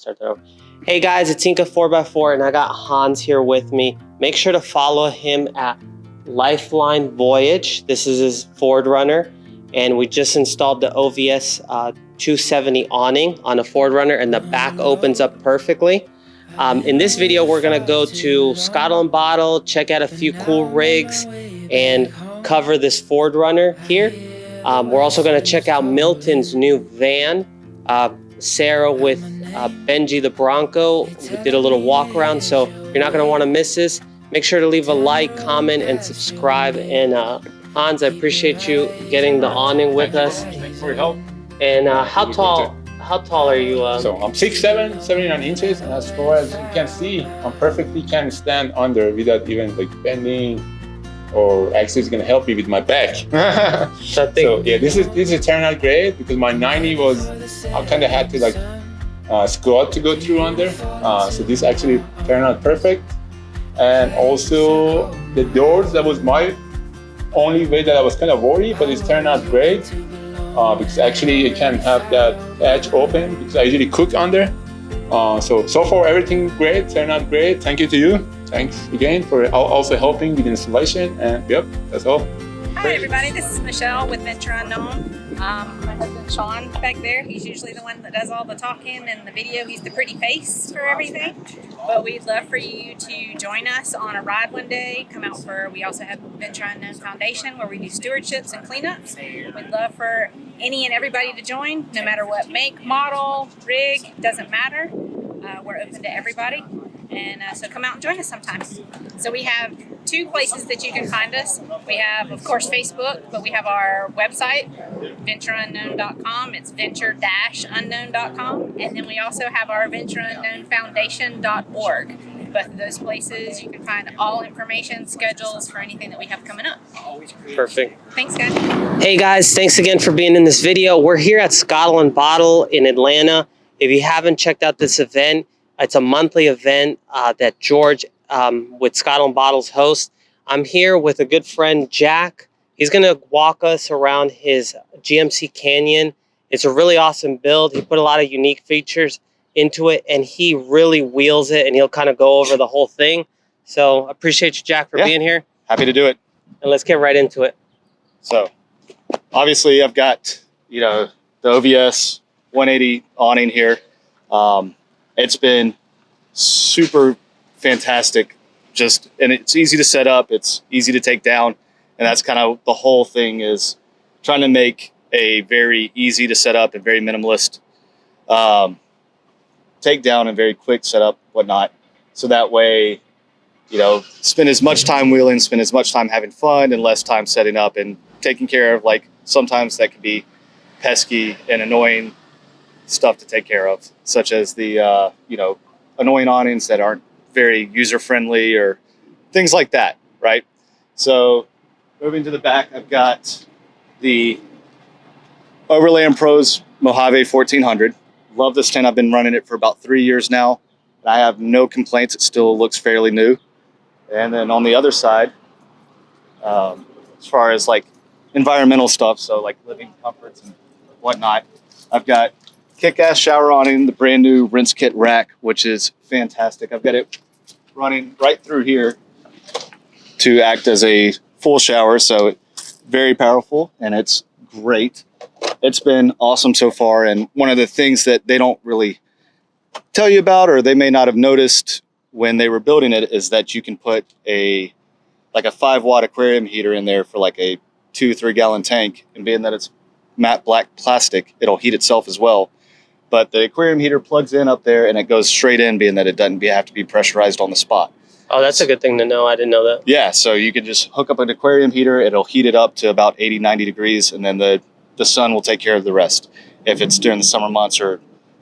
start that over. Hey guys, it's Inca 4x4 and I got Hans here with me. Make sure to follow him at Lifeline Voyage. This is his Ford Runner, and we just installed the OVS 270 awning on a Ford Runner, and the back opens up perfectly. In this video, we're gonna go to Scotland Bottle, check out a few cool rigs, and cover this Ford Runner here. We're also gonna check out Milton's new van. Sarah with Benjithebronco, we did a little walk around, so you're not gonna wanna miss this. Make sure to leave a like, comment, and subscribe. And Hans, I appreciate you getting the awning with us. Thanks for your help. And how tall are you? So I'm 6'7", 79 inches, and as far as you can see, I'm perfectly can stand under without even like bending, or actually it's gonna help me with my back. So yeah, this is turned out great because my 90 was, I kind of had to like squat to go through under. So this actually turned out perfect. And also the doors, that was my only way that I was kind of worried, but it's turned out great. Because actually it can have that edge open because I usually cook under. So far everything great, turned out great. Thank you to you. Thanks again for also helping with the installation. And yep, that's all. Hi everybody, this is Michelle with Venture Unknown. My husband Sean back there, he's usually the one that does all the talking and the video. He's the pretty face for everything. But we'd love for you to join us on a ride one day. Come out for, we also have Venture Unknown Foundation where we do stewardships and cleanups. We'd love for any and everybody to join, no matter what make, model, rig, doesn't matter. We're open to everybody. And so come out and join us sometime. So we have two places that you can find us. We have, of course, Facebook, but we have our website, ventureunknown.com. It's venture-unknown.com. And then we also have our ventureunknownfoundation.org. Both of those places, you can find all information, schedules for anything that we have coming up. Perfect. Thanks, guys. Hey guys, thanks again for being in this video. We're here at Scotland Bottle in Atlanta. If you haven't checked out this event, it's a monthly event that George with Scotland Bottles hosts. I'm here with a good friend, Jack. He's going to walk us around his GMC Canyon. It's a really awesome build. He put a lot of unique features into it, and he really wheels it, and he'll kind of go over the whole thing. So appreciate you, Jack, for being here. Happy to do it. And let's get right into it. So obviously I've got, the OVS 180 awning here. It's been super fantastic, and it's easy to set up, it's easy to take down, and that's kind of the whole thing, is trying to make a very easy to set up and very minimalist take down and very quick setup, whatnot. So that way, spend as much time wheeling, spend as much time having fun, and less time setting up and taking care of, like, sometimes that can be pesky and annoying stuff to take care of, such as the annoying awnings that aren't very user-friendly or things like that, right? So moving to the back, I've got the Overland Pros Mojave 1400. Love this tent. I've been running it for about 3 years now. I have no complaints. It still looks fairly new. And then on the other side, as far as like environmental stuff, so like living comforts and whatnot, I've got kick-ass shower awning, the brand new Rinsekit rack, which is fantastic. I've got it running right through here to act as a full shower, so it's very powerful and it's great. It's been awesome so far, and one of the things that they don't really tell you about, or they may not have noticed when they were building it, is that you can put a 5-watt aquarium heater in there for like a 2-3 gallon tank, and being that it's matte black plastic, it'll heat itself as well. But the aquarium heater plugs in up there and it goes straight in, being that it doesn't have to be pressurized on the spot. Oh, that's a good thing to know. I didn't know that. Yeah, so you can just hook up an aquarium heater, it'll heat it up to about 80, 90 degrees, and then the sun will take care of the rest. If it's during the summer months, or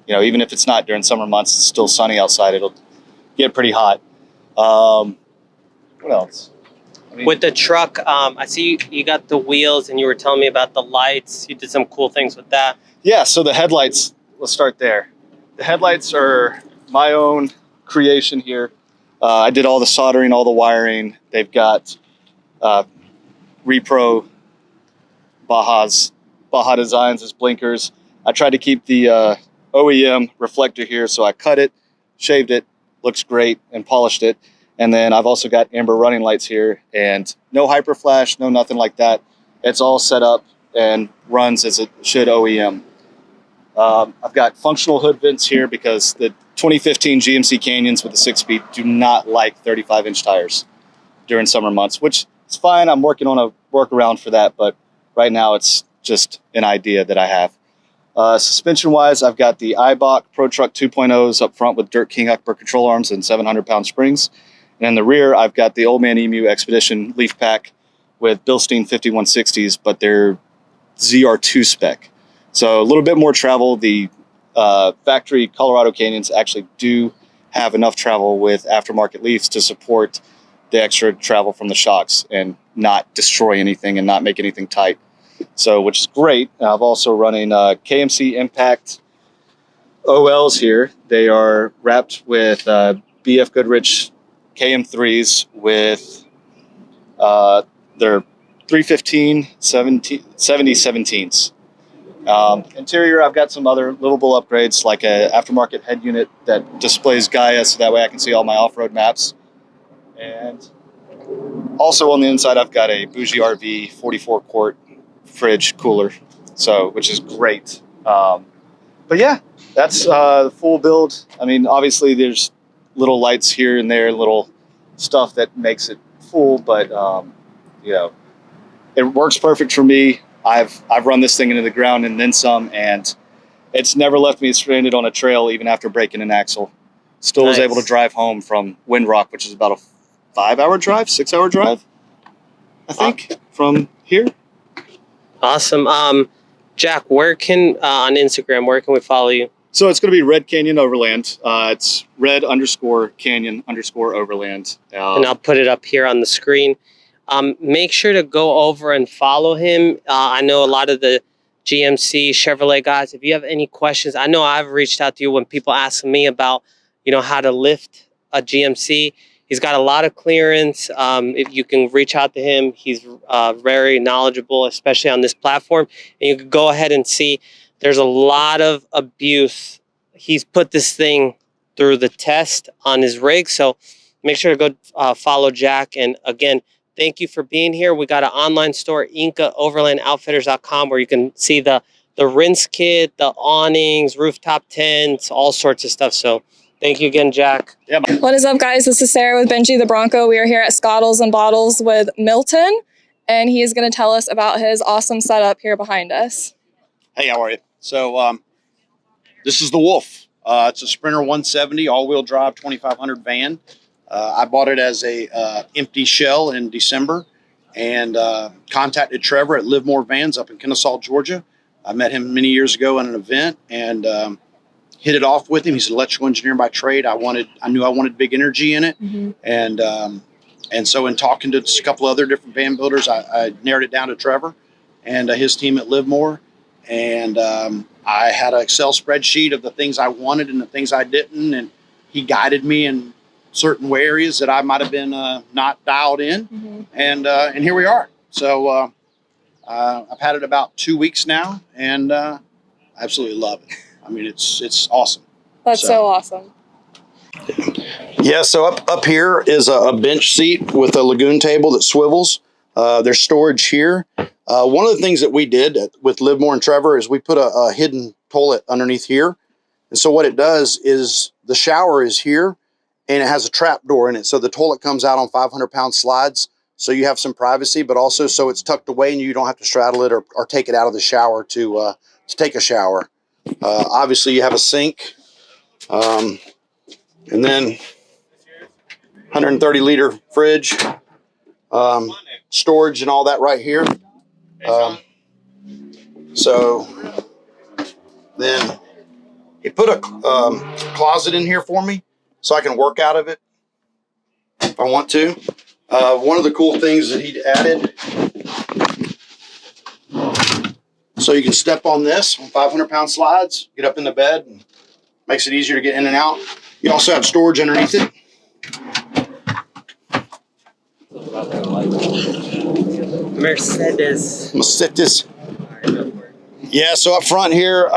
even if it's not during summer months, it's still sunny outside, it'll get pretty hot. What else? With the truck, I see you got the wheels, and you were telling me about the lights. You did some cool things with that. Yeah, so the headlights, let's start there. The headlights are my own creation here. I did all the soldering, all the wiring. They've got Repro Baja Designs as blinkers. I tried to keep the OEM reflector here. So I cut it, shaved it, looks great, and polished it. And then I've also got amber running lights here, and no hyper flash, no nothing like that. It's all set up and runs as it should OEM. I've got functional hood vents here because the 2015 GMC Canyons with the 6-speed do not like 35-inch tires during summer months, which is fine. I'm working on a workaround for that, but right now it's just an idea that I have. Suspension-wise, I've got the Eibach Pro Truck 2.0s up front with Dirt King upper control arms and 700-pound springs. And in the rear, I've got the Old Man Emu Expedition Leaf Pack with Bilstein 5160s, but they're ZR2 spec. So a little bit more travel. The factory Colorado Canyons actually do have enough travel with aftermarket leafs to support the extra travel from the shocks and not destroy anything and not make anything tight. So, which is great. I've also running KMC Impact OLs here. They are wrapped with BF Goodrich KM3s with their 315 7017s. Interior, I've got some other livable upgrades like a aftermarket head unit that displays Gaia, so that way I can see all my off-road maps. And also on the inside, I've got a Bougie RV 44-quart fridge cooler, so which is great. But yeah, that's the full build. I mean, obviously there's little lights here and there, little stuff that makes it full, but you know, it works perfect for me. I've run this thing into the ground and then some, and it's never left me stranded on a trail even after breaking an axle. Still was able to drive home from Windrock, which is about a 5-hour drive, 6-hour drive, I think, from here. Awesome. Jack, where can on Instagram, where can we follow you? So it's going to be Red Canyon Overland. It's red_canyon_overland. And I'll put it up here on the screen. Make sure to go over and follow him. I know a lot of the GMC Chevrolet guys, if you have any questions, I know I've reached out to you when people ask me about, you know, how to lift a GMC. He's got a lot of clearance. If you can reach out to him, he's very knowledgeable, especially on this platform. And you can go ahead and see there's a lot of abuse. He's put this thing through the test on his rig. So make sure to go follow Jack. And again, thank you for being here. We got an online store, overlandoutfitters.com, where you can see the Rinsekit, the awnings, rooftop tents, all sorts of stuff. So thank you again, Jack. Yeah. What is up, guys? This is Sarah with Benjithebronco. We are here at Scottles and Bottles with Milton, and he is going to tell us about his awesome setup here behind us. Hey, how are you? So this is the Wolf. It's a Sprinter 170 all-wheel drive 2500 van. I bought it as a empty shell in December and contacted Trevor at Livemore Vans up in Kennesaw, Georgia. I met him many years ago at an event and hit it off with him. He's an electrical engineer by trade. I knew I wanted big energy in it. Mm-hmm. And so in talking to just a couple other different van builders, I narrowed it down to Trevor and his team at Livemore. And I had an Excel spreadsheet of the things I wanted and the things I didn't. And he guided me in certain areas that I might have been not dialed in. Mm-hmm. And here we are. So I've had it about 2 weeks now and I absolutely love it. I mean, it's awesome. That's so awesome. Yeah, so up here is a bench seat with a lagoon table that swivels. There's storage here. One of the things that we did with Livemore and Trevor is we put a hidden toilet underneath here. And so what it does is the shower is here and it has a trap door in it. So the toilet comes out on 500-pound slides. So you have some privacy, but also so it's tucked away and you don't have to straddle it or take it out of the shower to take a shower. Obviously you have a sink. And then 130-liter fridge. Storage and all that right here. So then he put a closet in here for me so I can work out of it if I want to. One of the cool things that he added, so you can step on this on 500-pound slides, get up in the bed, and makes it easier to get in and out. You also have storage underneath it. Mercedes. Yeah, so up front here,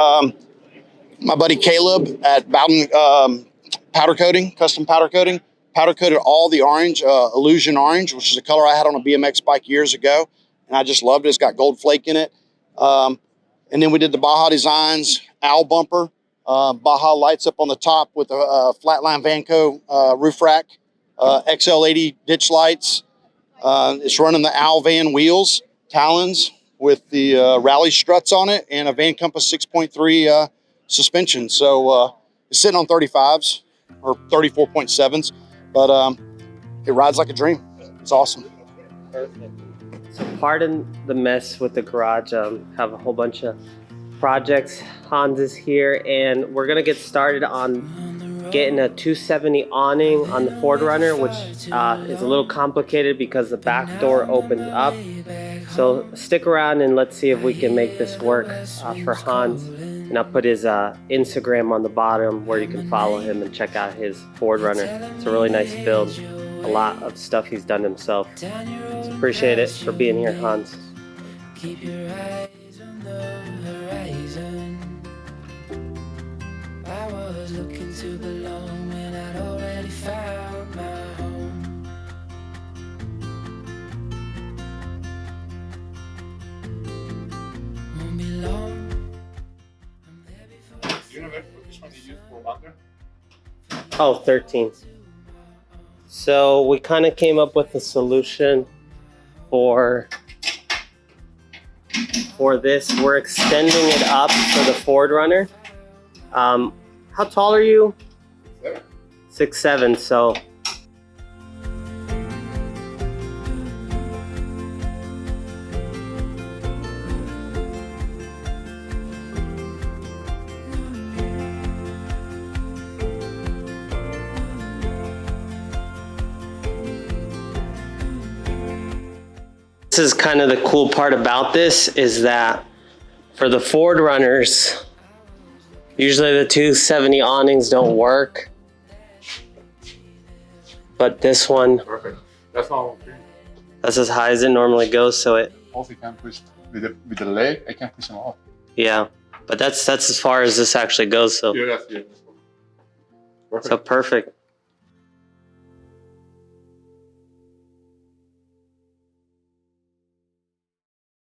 my buddy Caleb at Bowden Powder Coating, Custom Powder Coating. Powder coated all the orange, Illusion Orange, which is a color I had on a BMX bike years ago. And I just loved it. It's got gold flake in it. And then we did the Baja Designs owl bumper. Baja lights up on the top with a flatline Vanco roof rack. XL80 ditch lights. It's running the owl van wheels, Talons, with the rally struts on it, and a Van Compass 6.3 suspension. So it's sitting on 35s or 34.7s, but it rides like a dream. It's awesome. Perfect. So pardon the mess with the garage. Have a whole bunch of projects. Hans is here, and we're gonna get started on getting a 270 awning on the Ford Runner, which is a little complicated because the back door opens up. So stick around and let's see if we can make this work for Hans. And I'll put his Instagram on the bottom where you can follow him and check out his Ford Runner. It's a really nice build. A lot of stuff he's done himself. So appreciate it for being here, Hans. Keep your eyes on the horizon. I was looking to belong when I'd already found my home. Won't be long. I'm there before. You know which one you use for bumper? Oh, 13. So we kind of came up with a solution for this. We're extending it up for the Ford Runner. How tall are you? 6'7". So this is kind of the cool part about this, is that for the Ford Runners, usually the 270 awnings don't work, but this one, Perfect. That's all. that's as high as it normally goes. So it, Also, you can push with the leg. I can push them off. yeah, but that's as far as this actually goes. So Yeah, that's good. Perfect. so perfect.